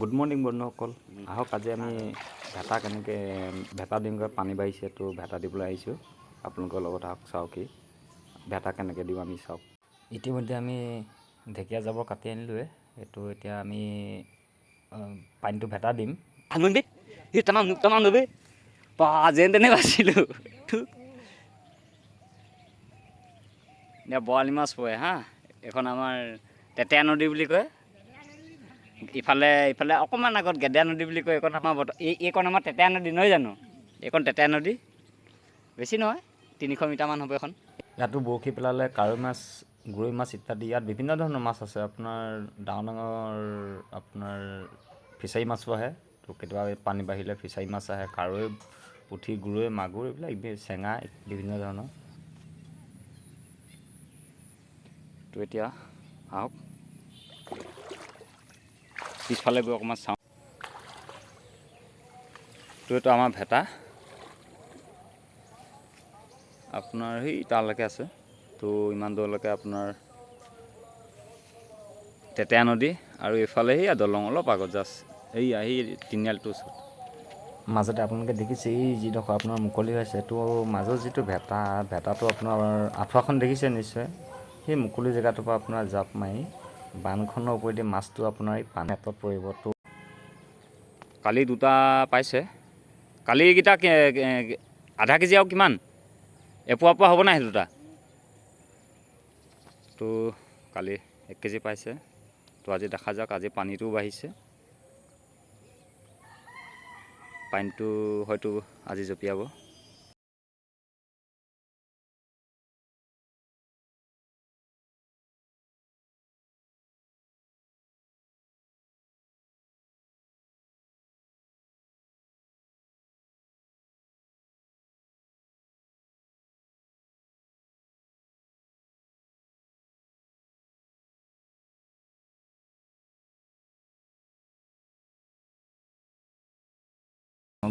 Good morning বন্ধুসকল, আহক আজি আমি ভেটা কেনেকৈ ভেটা দিমগৈ। পানী বাঢ়িছে তো ভেটা দিবলৈ আহিছোঁ। আপোনালোকৰ লগত আহক, চাওক কি ভেটা কেনেকৈ দিওঁ আমি চাওক। ইতিমধ্যে আমি ঢেকীয়া জাবৰ কাটি আনিলোৱে। এইটো এতিয়া আমি পানীটো ভেটা দিম। আনন্দে এই তামাম নবে পা যেন তেনে বাচিলোঁ। এতিয়া বৰালি মাছ পৰে হা। এখন আমাৰ তেতেয়া নদী বুলি কয়। ইফালে অকণমান আগত গেদেয়া নদী বুলি কয়। এইকণ আমাৰ এইকণ আমাৰ তেতেয়া নদী নহয় জানো? এইকণ তেতেয়া নদী, বেছি নহয়, 300 মিটাৰমান হ'ব এখন। ইয়াতো বৰশী পেলালে কাৱৈ মাছ, গৰৈ মাছ ইত্যাদি ইয়াত বিভিন্ন ধৰণৰ মাছ আছে। আপোনাৰ ডাঙৰ ডাঙৰ আপোনাৰ ফিচাৰী মাছো আহে। তো কেতিয়াবা পানী বাঢ়িলে ফিচাৰী মাছ আহে, কাৱৈ, পুঠি, গৰৈ, মাগুৰ এইবিলাক চেঙা বিভিন্ন ধৰণৰ। তো এতিয়া আহক পিছফালে গৈ অকণমান চাওঁ। তো এইটো আমাৰ ভেটা আপোনাৰ সেই তালৈকে আছে। তো ইমান দূৰলৈকে আপোনাৰ তেতেয়া নদী আৰু এইফালে সেয়া দলং অলপ আগত জাষ্ট এইয়া সেই তিনিআলিটোৰ ওচৰত। মাজতে আপোনালোকে দেখিছে এই যিডোখৰ আপোনাৰ মুকলি হৈছে, এইটো মাজৰ যিটো ভেটাটো আপোনাৰ আঁঠুৱাখন দেখিছে নিশ্চয়। সেই মুকলি জেগাটোৰ পৰা আপোনাৰ জাপ মাৰি বান্ধখনৰ ওপৰেদি মাছটো আপোনাৰ এই পানীত পৰিব। তো কালি দুটা পাইছে। কালি এইকেইটা আধা কেজি আৰু কিমান এপোৱা হ'ব নাই সেই দুটা? তো কালি 1 কেজি পাইছে। তো আজি দেখা যাওক, আজি পানীটোও বাঢ়িছে। পানীটো হয়তো আজি জঁপিয়াব।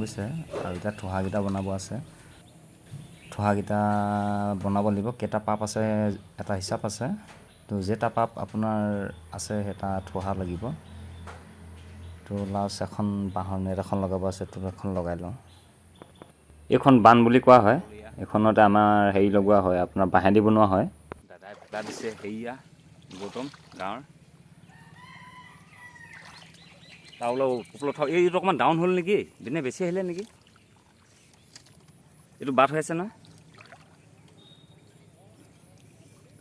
গৈছে আৰু এতিয়া ঠোহাকেইটা বনাব আছে। ঠোহাকেইটা বনাব লাগিব। কেইটা পাপ আছে এটা হিচাপ আছে। তো যেইটা পাপ আপোনাৰ আছে সেইটা ঠোহা লাগিব। তো লাষ্ট এখন বাঁহৰ নেট এখন লগাব আছে, তো এখন লগাই লওঁ। এইখন বান বুলি কোৱা হয়। এইখনতে আমাৰ হেৰি লগোৱা হয়, আপোনাৰ বাঁহেদি বনোৱা হয়। দাদাই ভেটা দিছে হেৰিয়া গৌতম গাঁৱৰ। তাৰ ওপৰত এইটো অকণমান ডাউন হ'ল নেকি? দিনে বেছি আহিলে নেকি? এইটো বাট হৈ আছে নহয়।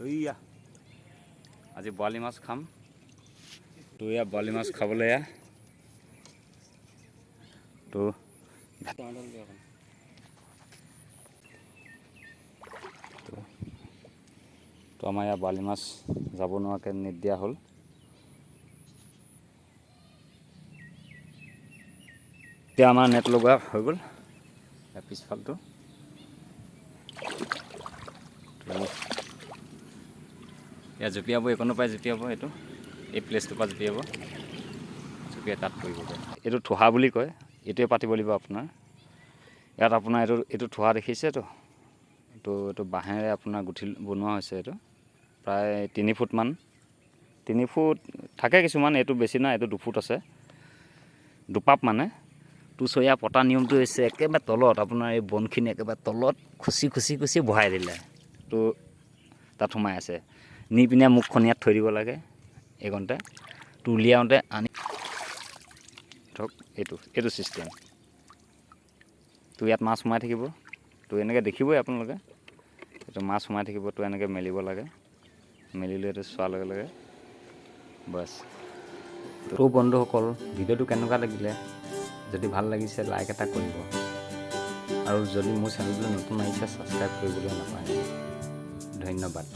এইয়া আজি বৰালি মাছ খাম। তো এয়া বৰালি মাছ খাবলৈ এয়া তো আমাৰ ইয়াৰ বৰালি মাছ যাব নোৱাৰাকৈ নেট দিয়া হ'ল। এতিয়া আমাৰ নেট লগোৱা হৈ গ'ল ইয়াৰ পিছফালটো। ইয়াত জঁপিয়াব, এইকণৰ পৰাই জঁপিয়াব, এই প্লেচটোৰ পৰা জঁপিয়াব, জঁপিয়াই তাত পৰিবগৈ। এইটো ঠোহা বুলি কয়। এইটোৱে পাতিব লাগিব আপোনাৰ। ইয়াত আপোনাৰ এইটো ঠোহা দেখিছেতো। তো এইটো বাঁহেৰে আপোনাৰ গুঠি বনোৱা হৈছে। এইটো প্ৰায় 3 ফুটমান, 3 ফুট থাকে কিছুমান। এইটো বেছি নাই, এইটো 2 ফুট আছে, দুপাপ মানে। তোচৰীয়া পতা নিয়মটো হৈছে একেবাৰে তলত, আপোনাৰ এই বনখিনি একেবাৰে তলত খুচি বহাই দিলে। তো তাত সোমাই আছে। নি পিনে মুখখন ইয়াত থৈ দিব লাগে এইকণতে। তো উলিয়াওঁতে আনি ধৰক এইটো ছিষ্টেম। তো ইয়াত মাছ সোমাই থাকিব। তো এনেকৈ দেখিবই আপোনালোকে, এইটো মাছ সোমাই থাকিব। তো এনেকৈ মেলিব লাগে, মেলি লৈ এইটো চোৱাৰ লগে লগে বাছ। তো বন্ধুসকল, ভিডিঅ'টো কেনেকুৱা লাগিলে? যদি ভাল লাগিছে লাইক এটা কৰিব, আৰু যদি মোৰ চেনেলটো নতুন আহিছে ছাবস্ক্ৰাইব কৰিবলৈ নাপাহৰিব। ধন্যবাদ।